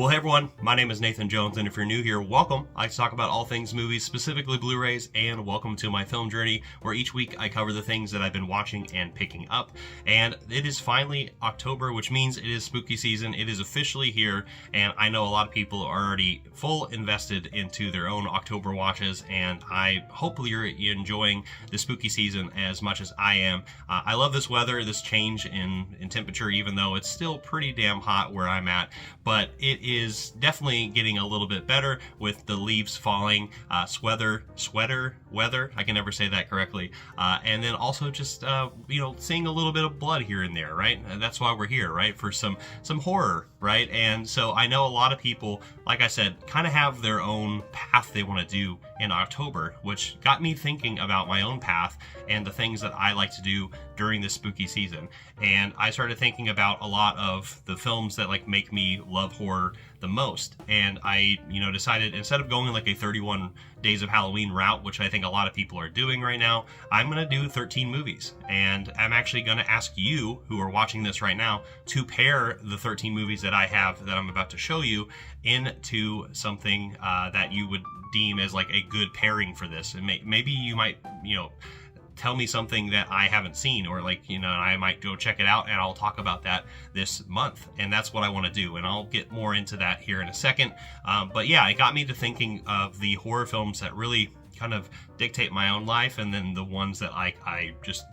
Well, hey everyone, my name is Nathan Jones, and if you're new here, welcome. I like to talk about all things movies, specifically Blu-rays, and welcome to my film journey, where each week I cover the things that I've been watching and picking up. And it is finally October, which means it is spooky season. It is officially here, and I know a lot of people are already full invested into their own October watches, and I hopefully you're enjoying the spooky season as much as I am. I love this weather, this change in temperature, even though it's still pretty damn hot where I'm at, but it is definitely getting a little bit better with the leaves falling, sweater weather, I can never say that correctly, and then also just seeing a little bit of blood here and there, right? That's why we're here, right? For some horror, right? And so I know a lot of people, like I said, kind of have their own path they want to do in October, which got me thinking about my own path and the things that I like to do during this spooky season. And I started thinking about a lot of the films that like make me love horror the most. And I, decided instead of going like a 31 Days of Halloween route, which I think a lot of people are doing right now, I'm going to do 13 movies. And I'm actually going to ask you who are watching this right now to pair the 13 movies that I have that I'm about to show you into something that you would deem as like a good pairing for this. And maybe you might, tell me something that I haven't seen, or I might go check it out and I'll talk about that this month. And that's what I want to do. And I'll get more into that here in a second. But yeah, it got me to thinking of the horror films that really kind of dictate my own life, and then the ones that I just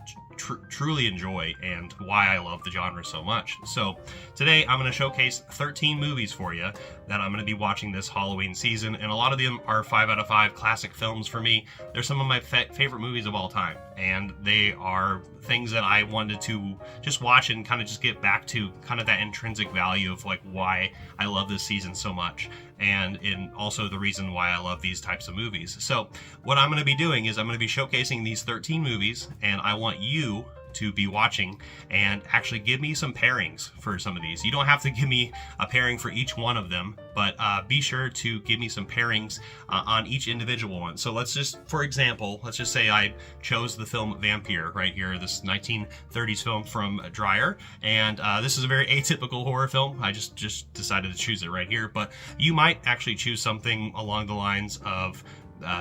truly enjoy and why I love the genre so much. So today I'm going to showcase 13 movies for you that I'm going to be watching this Halloween season, and a lot of them are 5 out of 5 classic films for me. They're some of my favorite movies of all time, and they are things that I wanted to just watch and kind of just get back to kind of that intrinsic value of like why I love this season so much, and also the reason why I love these types of movies. So what I'm going to be doing is I'm going to be showcasing these 13 movies, and I want you to be watching and actually give me some pairings for some of these. You don't have to give me a pairing for each one of them, but be sure to give me some pairings on each individual one. So let's just, for example, let's just say I chose the film Vampire right here, this 1930s film from Dreyer, and this is a very atypical horror film. I just decided to choose it right here, but you might actually choose something along the lines of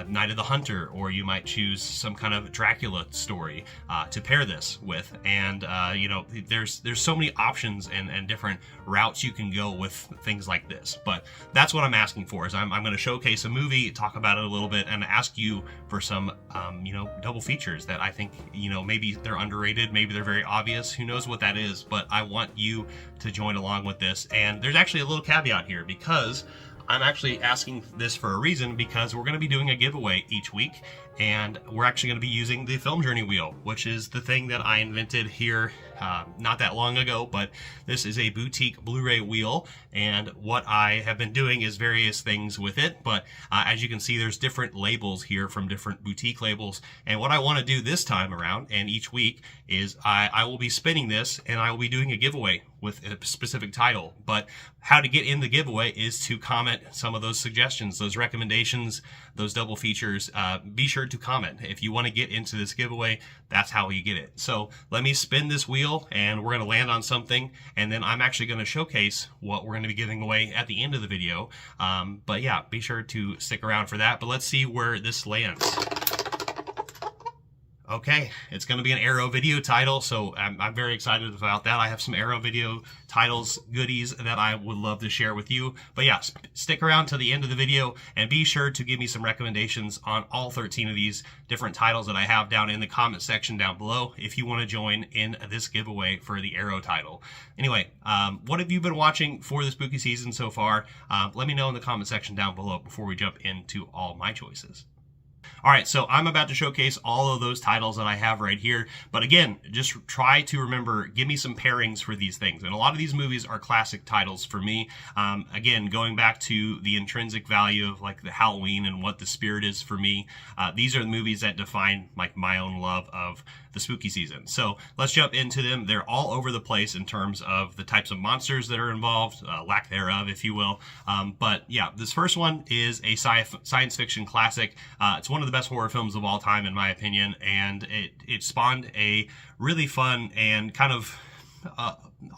Night of the Hunter, or you might choose some kind of Dracula story to pair this with. And there's so many options and different routes you can go with things like this. But that's what I'm asking for, is I'm going to showcase a movie, talk about it a little bit, and ask you for some double features that I think maybe they're underrated, maybe they're very obvious, who knows what that is, but I want you to join along with this. And there's actually a little caveat here, because I'm actually asking this for a reason, because we're going to be doing a giveaway each week, and we're actually going to be using the Film Journey Wheel, which is the thing that I invented here not that long ago. But this is a boutique Blu-ray wheel, and what I have been doing is various things with it. But as you can see, there's different labels here from different boutique labels, and what I want to do this time around and each week is I will be spinning this, and I will be doing a giveaway with a specific title. But how to get in the giveaway is to comment some of those suggestions, those recommendations, those double features. Be sure to comment if you want to get into this giveaway. That's how you get it. So let me spin this wheel, and we're going to land on something, and then I'm actually going to showcase what we're going to be giving away at the end of the video. But yeah, be sure to stick around for that. But let's see where this lands. Okay, it's going to be an Arrow video title, so I'm very excited about that. I have some Arrow video titles goodies that I would love to share with you. But yeah, stick around to the end of the video, and be sure to give me some recommendations on all 13 of these different titles that I have down in the comment section down below if you want to join in this giveaway for the Arrow title. Anyway, what have you been watching for the spooky season so far? Let me know in the comment section down below before we jump into all my choices. All right, so I'm about to showcase all of those titles that I have right here. But again, just try to remember, give me some pairings for these things. And a lot of these movies are classic titles for me. Again, going back to the intrinsic value of like the Halloween and what the spirit is for me, these are the movies that define like my own love of the spooky season. So let's jump into them. They're all over the place in terms of the types of monsters that are involved, lack thereof, if you will. But yeah, this first one is a science fiction classic. It's one of the best horror films of all time, in my opinion, and it spawned a really fun and kind of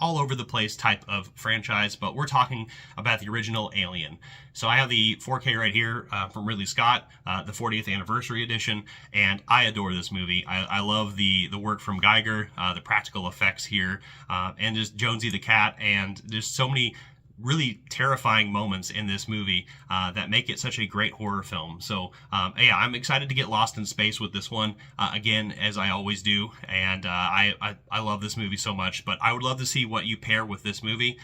all over the place type of franchise, but we're talking about the original Alien. So I have the 4K right here from Ridley Scott, the 40th anniversary edition, and I adore this movie. I love the work from Geiger, the practical effects here, and just Jonesy the cat, and there's so many really terrifying moments in this movie that make it such a great horror film. So yeah, I'm excited to get lost in space with this one again, as I always do, and I love this movie so much. But I would love to see what you pair with this movie.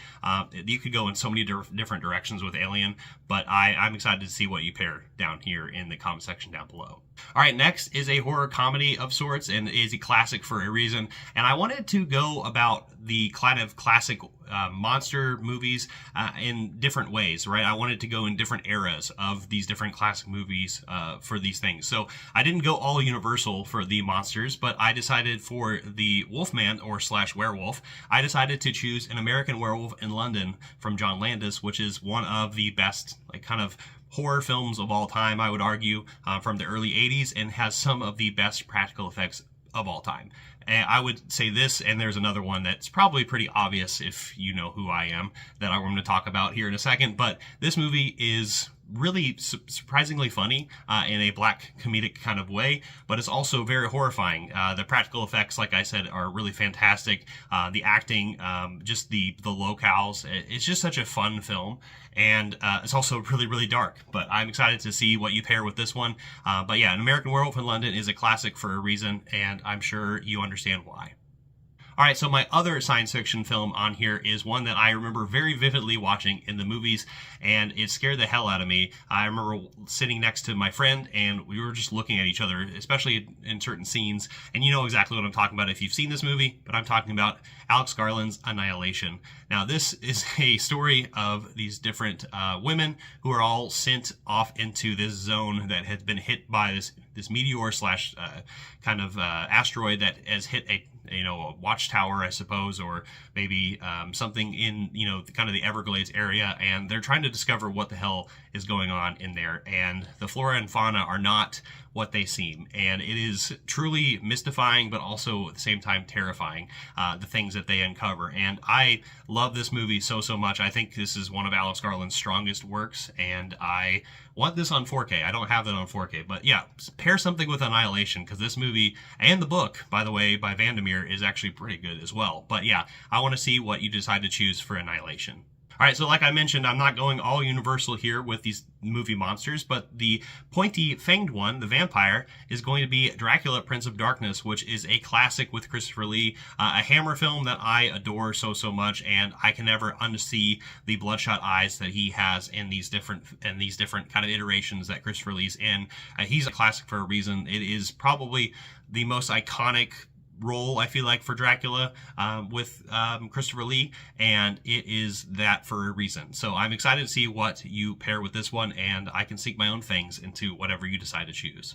You could go in so many different directions with Alien, but I'm excited to see what you pair down here in the comment section down below. All right, next is a horror comedy of sorts, and is a classic for a reason. And I wanted to go about the kind of classic monster movies in different ways, right? I wanted to go in different eras of these different classic movies for these things. So I didn't go all Universal for the monsters, but I decided for the Wolfman or / werewolf, I decided to choose An American Werewolf in London from John Landis, which is one of the best, like, kind of horror films of all time, I would argue, from the early 80s, and has some of the best practical effects of all time. And I would say this, and there's another one that's probably pretty obvious if you know who I am, that I'm going to talk about here in a second, but this movie is really surprisingly funny in a black comedic kind of way, but it's also very horrifying. The practical effects, like I said, are really fantastic. The acting, just the locales, it's just such a fun film, and it's also really dark. But I'm excited to see what you pair with this one. But yeah, An American Werewolf in London is a classic for a reason, and I'm sure you understand why. All right, so my other science fiction film on here is one that I remember very vividly watching in the movies, and it scared the hell out of me. I remember sitting next to my friend, and we were just looking at each other, especially in certain scenes, and you know exactly what I'm talking about if you've seen this movie, but I'm talking about Alex Garland's Annihilation. Now, this is a story of these different women who are all sent off into this zone that has been hit by this meteor / kind of asteroid that has hit a watchtower, I suppose, or maybe something in, kind of the Everglades area, and they're trying to discover what the hell is going on in there, and the flora and fauna are not what they seem, and it is truly mystifying, but also at the same time terrifying, the things that they uncover. And I love this movie so much. I think this is one of Alex Garland's strongest works, and I want this on 4K. I don't have it on 4K, but yeah, pair something with Annihilation, because this movie, and the book, by the way, by Vandermeer, is actually pretty good as well. But yeah, I want to see what you decide to choose for Annihilation. All right, so like I mentioned, I'm not going all Universal here with these movie monsters, but the pointy fanged one, the vampire, is going to be Dracula, Prince of Darkness, which is a classic with Christopher Lee, a Hammer film that I adore so much, and I can never unsee the bloodshot eyes that he has in these different kind of iterations that Christopher Lee's in. He's a classic for a reason. It is probably the most iconic role, I feel like, for Dracula with Christopher Lee, and it is that for a reason. So I'm excited to see what you pair with this one, and I can sink my own things into whatever you decide to choose.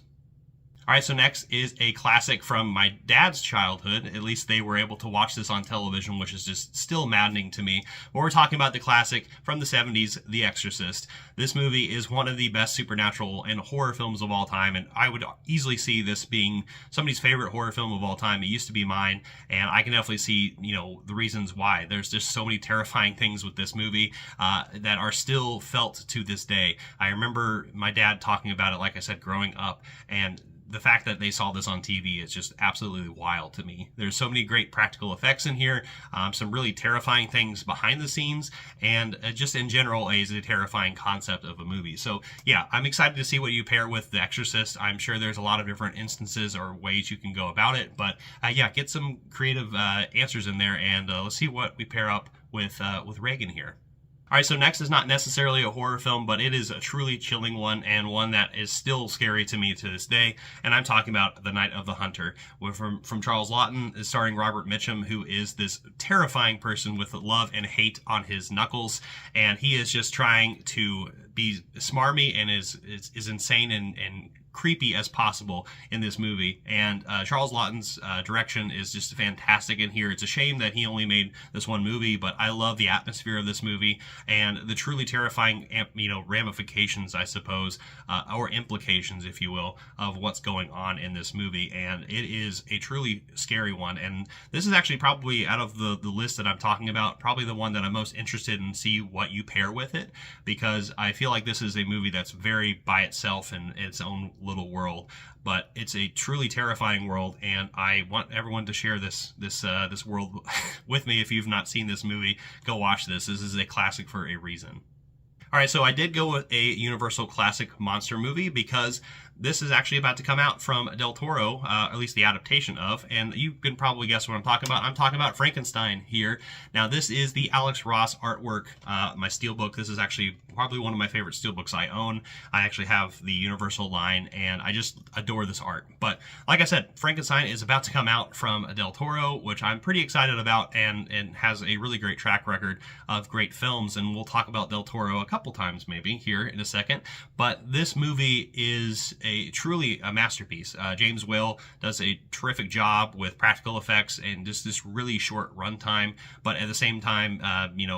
All right, so next is a classic from my dad's childhood. At least they were able to watch this on television, which is just still maddening to me. But we're talking about the classic from the 70s, The Exorcist. This movie is one of the best supernatural and horror films of all time, and I would easily see this being somebody's favorite horror film of all time. It used to be mine, and I can definitely see, the reasons why. There's just so many terrifying things with this movie that are still felt to this day. I remember my dad talking about it, like I said, growing up, and the fact that they saw this on TV is just absolutely wild to me. There's so many great practical effects in here, some really terrifying things behind the scenes, and just in general is a terrifying concept of a movie. So yeah, I'm excited to see what you pair with The Exorcist. I'm sure there's a lot of different instances or ways you can go about it, but yeah, get some creative answers in there, and let's see what we pair up with Reagan here. All right, so next is not necessarily a horror film, but it is a truly chilling one, and one that is still scary to me to this day, and I'm talking about The Night of the Hunter, from Charles Laughton, starring Robert Mitchum, who is this terrifying person with love and hate on his knuckles, and he is just trying to be smarmy and is insane and creepy as possible in this movie. And Charles Laughton's direction is just fantastic in here. It's a shame that he only made this one movie, but I love the atmosphere of this movie and the truly terrifying, ramifications, I suppose, or implications, if you will, of what's going on in this movie. And it is a truly scary one. And this is actually probably, out of the list that I'm talking about, probably the one that I'm most interested in see what you pair with it, because I feel like this is a movie that's very by itself in its own little world. But it's a truly terrifying world, and I want everyone to share this world with me. If you've not seen this movie, go watch this. This is a classic for a reason. All right, so I did go with a Universal classic monster movie because this is actually about to come out from Del Toro, at least the adaptation of, and you can probably guess what I'm talking about. I'm talking about Frankenstein here. Now, this is the Alex Ross artwork, my steelbook. This is actually probably one of my favorite steelbooks I own. I actually have the Universal line, and I just adore this art. But like I said, Frankenstein is about to come out from Del Toro, which I'm pretty excited about, and has a really great track record of great films, and we'll talk about Del Toro a couple times maybe here in a second. But this movie is truly a masterpiece. James Whale does a terrific job with practical effects and just this really short runtime, but at the same time,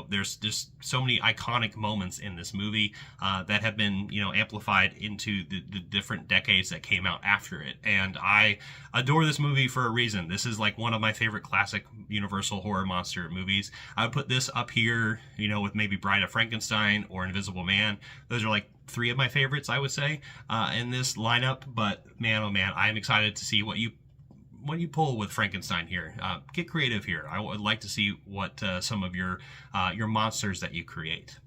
there's just so many iconic moments in this movie that have been, amplified into the different decades that came out after it. And I adore this movie for a reason. This is like one of my favorite classic Universal horror monster movies. I would put this up here, with maybe Bride of Frankenstein or Invisible Man. Those are like three of my favorites, I would say, in this lineup. But man, oh man, I am excited to see what you pull with Frankenstein here. Get creative here. I would like to see what some of your monsters that you create.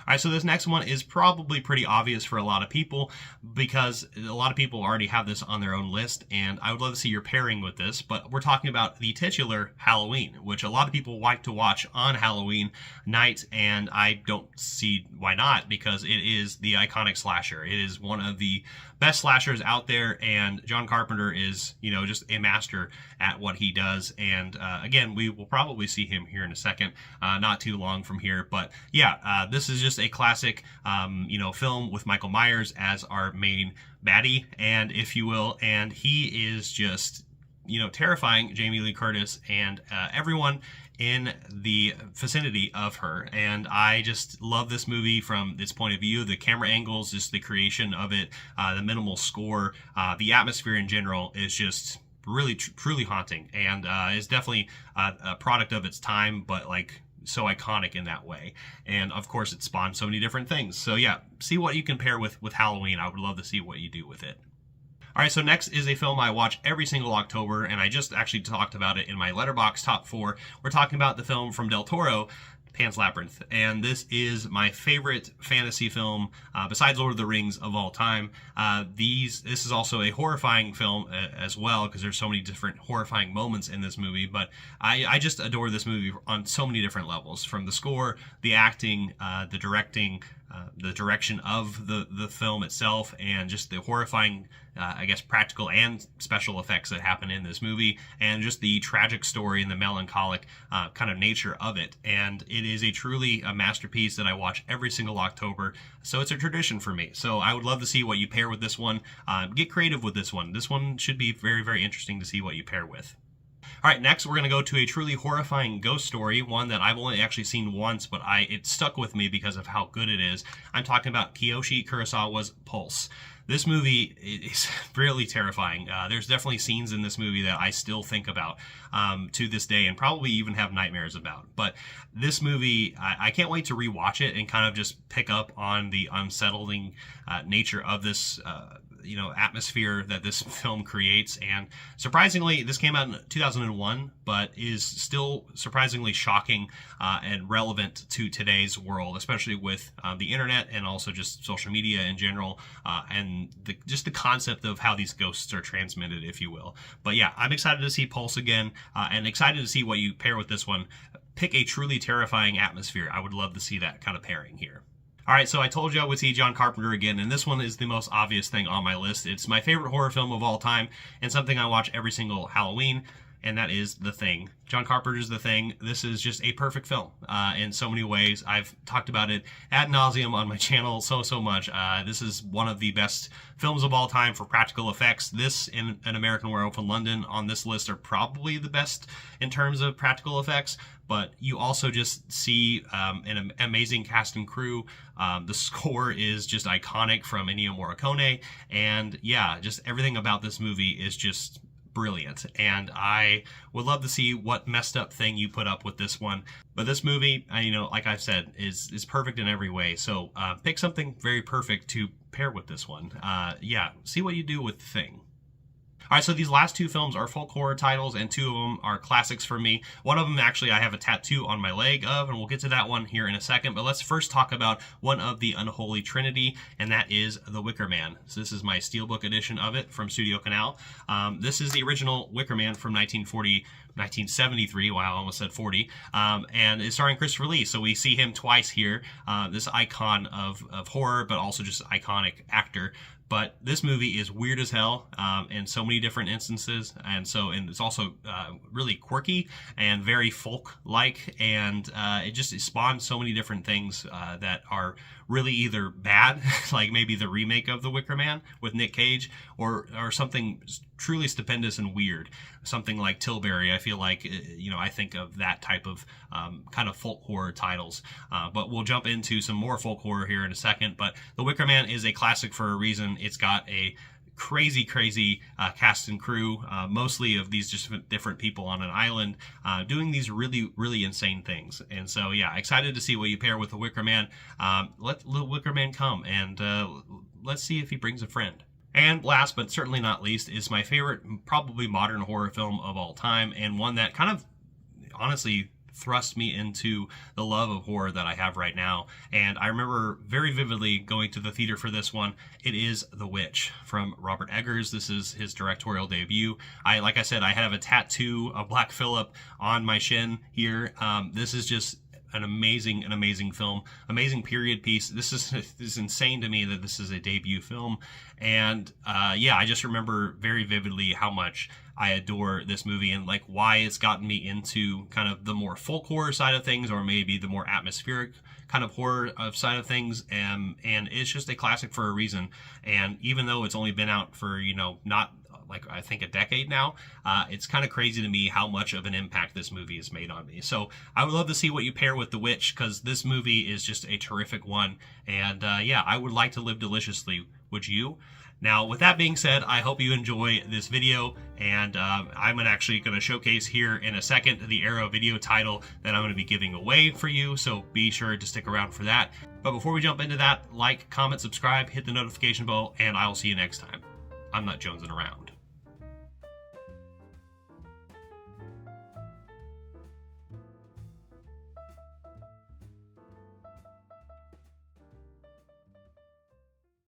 All right, so this next one is probably pretty obvious for a lot of people because a lot of people already have this on their own list, and I would love to see your pairing with this, but we're talking about the titular Halloween, which a lot of people like to watch on Halloween night, and I don't see why not, because it is the iconic slasher. It is one of the best slashers out there, and John Carpenter is, just a master at what he does. And again, we will probably see him here in a second, not too long from here. But yeah, this is just a classic, film with Michael Myers as our main baddie, and if you will, and he is just, terrifying Jamie Lee Curtis and everyone in the vicinity of her. And I just love this movie from its point of view, the camera angles, just the creation of it, the minimal score, the atmosphere in general is just really truly haunting, and is definitely a product of its time, but like so iconic in that way. And of course it spawned so many different things. So yeah, see what you can pair with Halloween. I would love to see what you do with it. All right, so next is a film I watch every single October, and I just actually talked about it in my Letterboxd Top 4. We're talking about the film from Del Toro, Pan's Labyrinth, and this is my favorite fantasy film besides Lord of the Rings of all time. This is also a horrifying film as well, because there's so many different horrifying moments in this movie, but I just adore this movie on so many different levels, from the score, the acting, the directing, the direction of the film itself, and just the horrifying practical and special effects that happen in this movie, and just the tragic story and the melancholic kind of nature of it. And it is truly a masterpiece that I watch every single October, so it's a tradition for me. So I would love to see what you pair with this one. Get creative with this one. This one should be very, very interesting to see what you pair with. All right, next we're going to go to a truly horrifying ghost story, one that I've only actually seen once, but it stuck with me because of how good it is. I'm talking about Kiyoshi Kurosawa's Pulse. This movie is really terrifying. There's definitely scenes in this movie that I still think about to this day, and probably even have nightmares about. But this movie, I can't wait to rewatch it and kind of just pick up on the unsettling nature of this atmosphere that this film creates. And surprisingly, this came out in 2001, but is still surprisingly shocking and relevant to today's world, especially with the internet and also just social media in general, and just the concept of how these ghosts are transmitted, if you will. But yeah, I'm excited to see Pulse again, and excited to see what you pair with this one. Pick a truly terrifying atmosphere. I would love to see that kind of pairing here. All right, so I told you I would see John Carpenter again, and this one is the most obvious thing on my list. It's my favorite horror film of all time, and something I watch every single Halloween. and that is The Thing. John Carpenter's The Thing. This is just a perfect film in so many ways. I've talked about it ad nauseum on my channel so much. This is one of the best films of all time for practical effects. This and An American Werewolf in London on this list are probably the best in terms of practical effects, but you also just see an amazing cast and crew. The score is just iconic from Ennio Morricone, and yeah, just everything about this movie is just brilliant, and I would love to see what messed up thing you put up with this one. But this movie, you know, like I've said, is perfect in every way. So pick something very perfect to pair with this one. Yeah, see what you do with The Thing. All right, so these last two films are folk horror titles, and two of them are classics for me. One of them, actually, I have a tattoo on my leg of, and we'll get to that one here in a second. But let's first talk about one of the unholy trinity, and that is The Wicker Man. So this is my Steelbook edition of it from Studio Canal. This is the original Wicker Man from 1973, wow, I almost said 40, and it's starring Christopher Lee. So we see him twice here, this icon of horror, but also just iconic actor. But this movie is weird as hell in so many different instances, and it's also really quirky and very folk-like, and it spawned so many different things that are really either bad, like maybe the remake of The Wicker Man with Nick Cage, or something truly stupendous and weird, something like Tilbury. I feel like, you know, I think of that type of kind of folk horror titles, but we'll jump into some more folk horror here in a second. But The Wicker Man is a classic for a reason. It's got a crazy cast and crew, mostly of these just different people on an island doing these really insane things. And so yeah, excited to see what you pair with The Wicker Man. Let the Wicker Man come, and let's see if he brings a friend. And last but certainly not least is my favorite probably modern horror film of all time, and one that kind of honestly thrust me into the love of horror that I have right now. And I remember very vividly going to the theater for this one. It is The Witch from Robert Eggers. This is his directorial debut. Like I said, I have a tattoo of Black Phillip on my shin here. This is just an amazing film, amazing period piece. This is insane to me that this is a debut film. And yeah, I just remember very vividly how much I adore this movie, and like why it's gotten me into kind of the more folk horror side of things, or maybe the more atmospheric kind of horror side of things. And it's just a classic for a reason. And even though it's only been out for, you know, not like I think a decade now, it's kind of crazy to me how much of an impact this movie has made on me. So I would love to see what you pair with The Witch, because this movie is just a terrific one. And yeah, I would like to live deliciously. Would you? Now, with that being said, I hope you enjoy this video, and I'm actually going to showcase here in a second the Arrow video title that I'm going to be giving away for you, so be sure to stick around for that. But before we jump into that, like, comment, subscribe, hit the notification bell, and I'll see you next time. I'm not jonesing around.